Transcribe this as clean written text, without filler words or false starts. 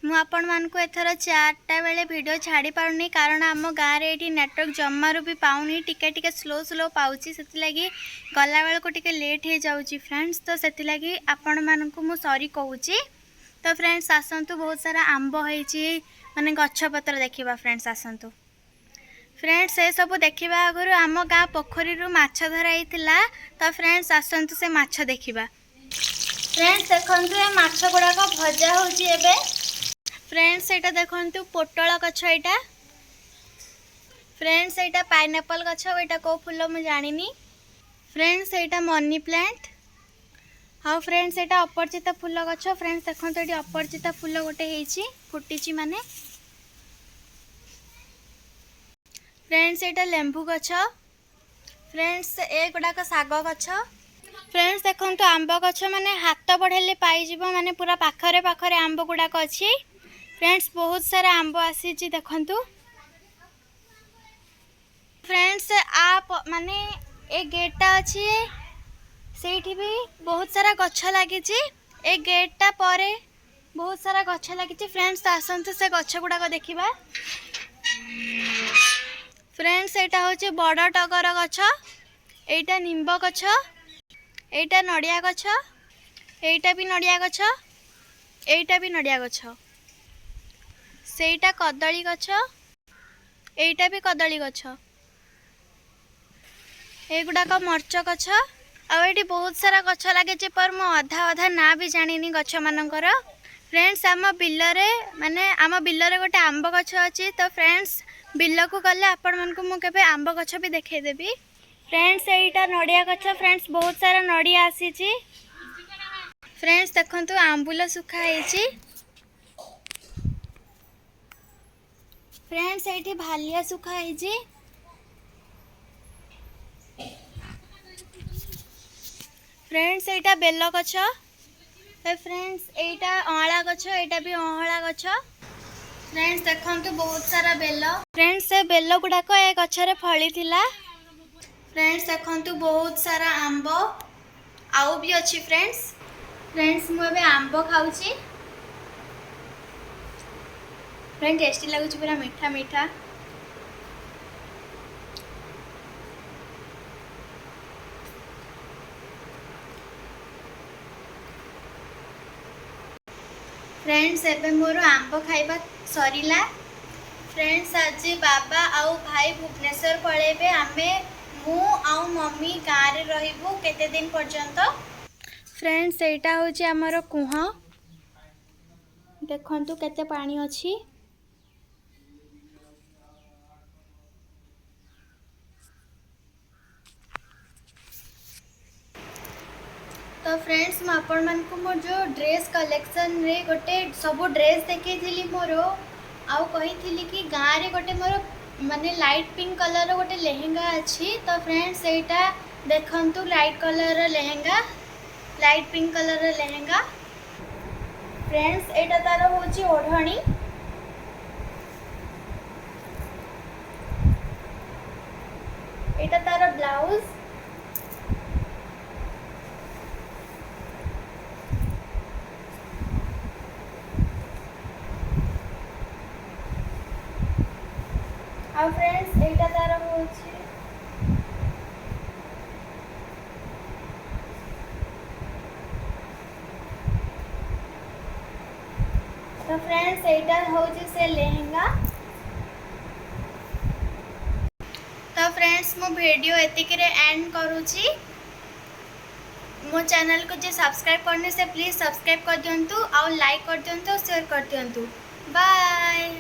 मु आपण मानकु एथर 4टा बेले वीडियो छाड़ी पारुनी कारण आम गाँव में ये नेटवर्क जमारू भी पाऊनी टिके स्लो स्लो पाउची सेतिलागी गला बेल को टिके लेट हो जाउची फ्रेंड्स। तो सेतिलागी आपण मानकु मु सॉरी कहूची। तो फ्रेंड्स आसंतु बहुत सारा आंब होईची माने गछपत्र देखिबा फ्रेंड्स आसंतु। फ्रेंड्स से सब देखिबा आगुरु आम गाँ पोखरी रु माछ धराइथिला। तो फ्रेंड्स आसंतु से माछ देखिबा। फ्रेंड्स देखंतु ए माछ गुडाक भजा होची एबे। फ्रेंड्स एटा देखंतु पोटल गछ एटा। फ्रेंड्स एटा पाइनएप्पल गछ एटा को फूल मु जानिनी। फ्रेंड्स एटा मनी प्लांट। हाँ फ्रेंड्स एटा अपरिचित फूल गछ। फ्रेंड्स देखंतु एटी अपरिचित फूल गोटे हेची फुटीची माने। फ्रेंड्स एटा लेंबू गछ। फ्रेंड्स ए गुडाक साग गछ। फ्रेंड्स देखंतु आंब गछ माने हाथ बढ़ेले पाई जिवो माने पूरा पाखरे पाखरे आंब गुडाक अछि। फ्रेंड्स बहुत सारा आंब आसी देखंतु। फ्रेंड्स आप माने ए गेटटा अछि सेठी भी बहुत सारा गछ लागि छि। ए गेटटा परे बहुत सारा गछ लागि छि। फ्रेंड्स आसंतु से गछ गुडाक देखिबा। फ्रेंड्स एटा होछि बड़ टगर गछ। एटा निंब गछ। एटा नड़िया गछ। एटा भी नड़िया गछ। एटा भी नड़िया गछ। सेटा कदली गछ। एटा भी कदली गछ। एगुडाक मरच गछ। आ एटी बहुत सारा गछ लागे पर मो अधा अधा ना भी जानिनी गछ मानकर। फ्रेंड्स आम बिलरे माने आम बिलरे गोटे आंब गछ अछि। तो फ्रेंड्स बिल को गले आपण मानकु मु केबे आंब गछ भी देखाई देबी। फ्रेंड्स एटा नड़िया गछ। फ्रेंड्स बहुत सारा नड़िया आसी छि। फ्रेंड्स देखंतु आंबुल सुखा हेची। फ्रेंड्स एठी भालिया सुखा हेची। फ्रेंड्स एटा बेल गछ। फ्रेंड्स एटा अँला गछ। एटा भी अँला गछ। फ्रेंड्स देखंतु बहुत सारा बेल। फ्रेंड्स से बेल गुडाक ए गछरे फली थिला। फ्रेंड्स देखंतु बहुत सारा आंब आउ भी अच्छी। फ्रेंड्स मु एबे आंब खाउची। फ्रेंड टेस्टी लागुची पूरा मीठा मीठा। फ्रेंड्स एबे मोर आंब खाइबा सरीला। फ्रेंड्स आज बाबा आउ भाई भुवनेश्वर पळेबे। आमे मु आउ मम्मी गाँव रे रहिबू केते दिन पर्यंत। फ्रेंड्स एटा होची हमर कुह। देखंतु केते पानी अछि। तो फ्रेंड्स मु आपण मानकु मोर जो ड्रेस कलेक्शन रे गोटे सब ड्रेस देखैथिली मोर आउ कहिथिली कि गाँव रे गोटे मोर माने लाइट पिंक कलर गोटे लेहेंगा अच्छी। तो फ्रेंड्स एटा देखंतु light colour lehenga light pink colour lehenga. Friends एटा तार होची ओढ़णी। एटा तार ब्लाउज। आ फ्रेंड्स एटा तार होची तो फ्रेंड्स एटा होची से लेहेंगा। तो फ्रेंड्स मो वीडियो एतिक रे एंड करूची। मो चैनल को जे सब्सक्राइब करने से प्लीज सब्सक्राइब कर दियंतु और लाइक कर दियंतु शेयर कर दियंतु। बाय।